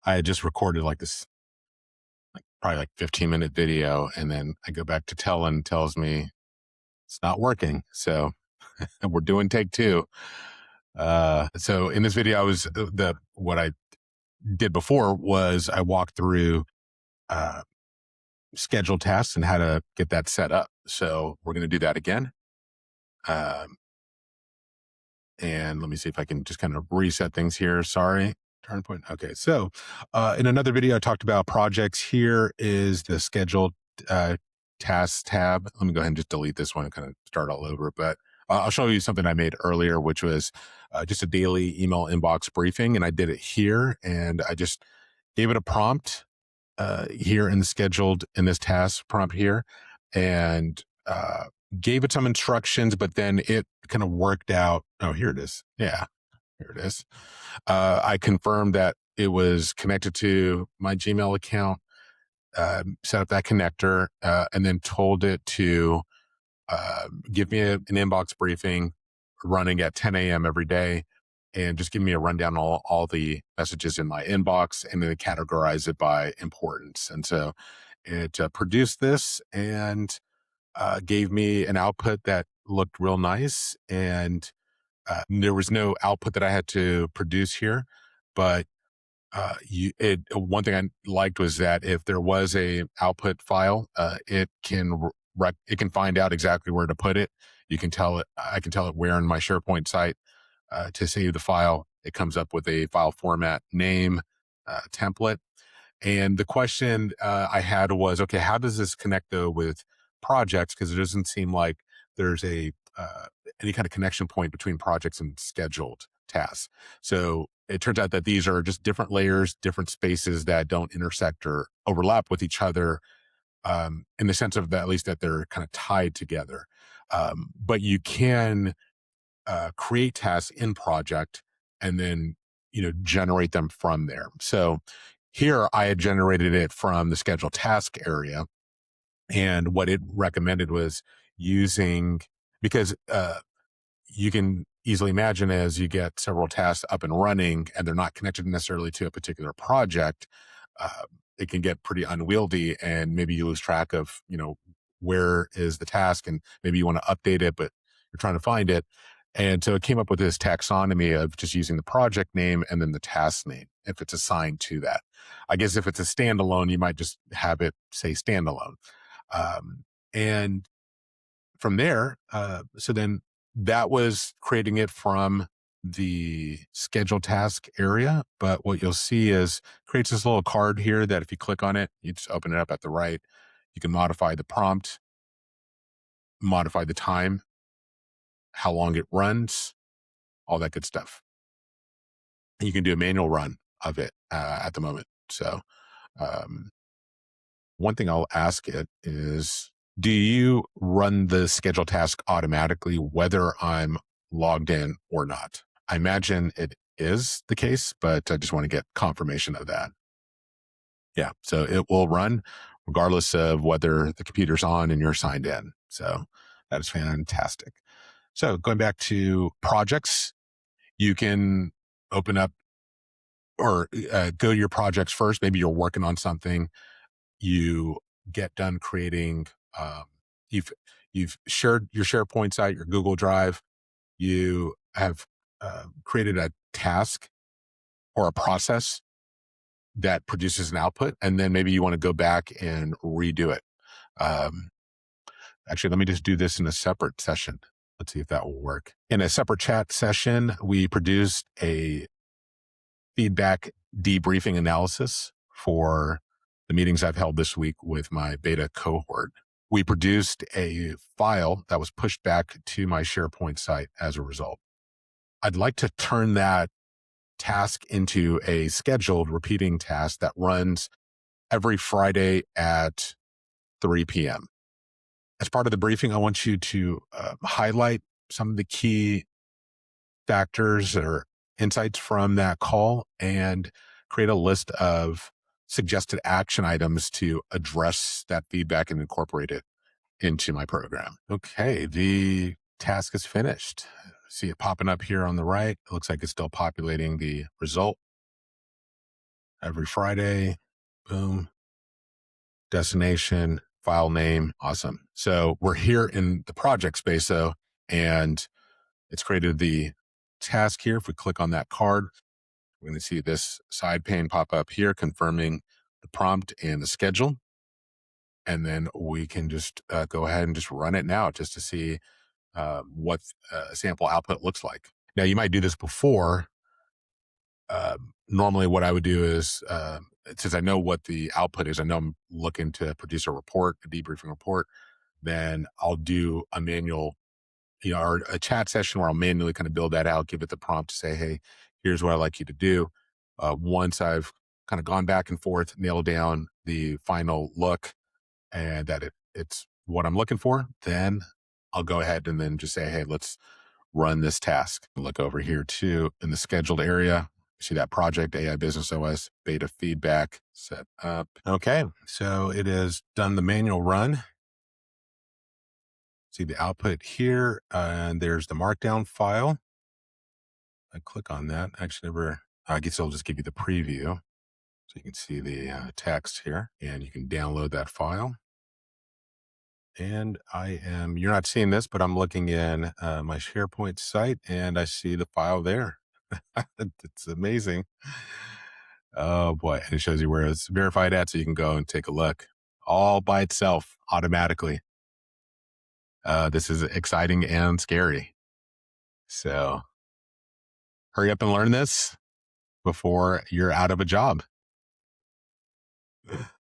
I had just recorded like this, probably like 15-minute video. And then I go back to Tellen, tells me it's not working. So we're doing take two. So in this video, what I did before was I walked through, scheduled tasks and how to get that set up. So we're going to do that again. And let me see if I can just kind of reset things here. Sorry. Turn point. Okay. So, in another video, I talked about projects. Here is the scheduled, tasks tab. Let me go ahead and just delete this one and kind of start all over. But I'll show you something I made earlier, which was just a daily email inbox briefing. And I did it here, and I just gave it a prompt here in this task prompt here, and gave it some instructions, but then it kind of worked out. Oh, here it is. Yeah, here it is. I confirmed that it was connected to my Gmail account, set up that connector, and then told it to give me an inbox briefing running at 10 a.m. every day, and just give me a rundown on all the messages in my inbox, and then categorize it by importance. And so it produced this and gave me an output that looked real nice. And there was no output that I had to produce here, but one thing I liked was that if there was a output file, it can find out exactly where to put it. I can tell it where in my SharePoint site to save the file. It comes up with a file format name, template. And the question I had was, okay, how does this connect though with projects? Because it doesn't seem like there's any kind of connection point between projects and scheduled tasks. So it turns out that these are just different layers, different spaces that don't intersect or overlap with each other, in the sense of that, at least that they're kind of tied together. But you can create tasks in project and then, generate them from there. So here I had generated it from the schedule task area. And what it recommended was because you can easily imagine, as you get several tasks up and running and they're not connected necessarily to a particular project, it can get pretty unwieldy, and maybe you lose track of, where is the task, and maybe you want to update it, but you're trying to find it. And so it came up with this taxonomy of just using the project name and then the task name if it's assigned to that. I guess if it's a standalone, you might just have it say standalone. And from there, so then that was creating it from the schedule task area. But what you'll see is creates this little card here that if you click on it, you just open it up at the right. You can modify the prompt, modify the time, how long it runs, all that good stuff. And you can do a manual run of it at the moment. So one thing I'll ask it is, do you run the schedule task automatically, whether I'm logged in or not? I imagine it is the case, but I just want to get confirmation of that. Yeah, so it will run regardless of whether the computer's on and you're signed in. So that is fantastic. So going back to projects, you can open up or go to your projects first. Maybe you're working on something. You get done creating, you've shared your SharePoint site, your Google Drive. You have created a task or a process that produces an output, and then maybe you want to go back and redo it. Actually, let me just do this in a separate session. Let's see if that will work. In a separate chat session, we produced a feedback debriefing analysis for the meetings I've held this week with my beta cohort. We produced a file that was pushed back to my SharePoint site as a result. I'd like to turn that task into a scheduled repeating task that runs every Friday at 3 p.m. As part of the briefing, I want you to highlight some of the key factors or insights from that call and create a list of suggested action items to address that feedback and incorporate it into my program. Okay, the task is finished. see it popping up here on the right. It looks like it's still populating the result every Friday. Boom. Destination, file name. Awesome. So we're here in the project space though, and it's created the task here. If we click on that card, we're going to see this side pane pop up here, confirming the prompt and the schedule. And then we can just go ahead and just run it now just to see what a sample output looks like. Now, you might do this before. Normally, what I would do is, since I know what the output is, I know I'm looking to produce a report, a debriefing report, then I'll do a manual, or a chat session where I'll manually kind of build that out, give it the prompt to say, hey, here's what I'd like you to do. Once I've kind of gone back and forth, nailed down the final look and that it's what I'm looking for, then I'll go ahead and then just say, hey, let's run this task. Look over here too in the scheduled area. See that project AI Business OS beta feedback set up. Okay, so it has done the manual run. See the output here, and there's the markdown file. I click on that. Actually, never. I guess I'll just give you the preview so you can see the text here, and you can download that file. And you're not seeing this, but I'm looking in my SharePoint site and I see the file there. It's amazing. Oh boy. And it shows you where it's verified at. So you can go and take a look all by itself automatically. This is exciting and scary. So hurry up and learn this before you're out of a job.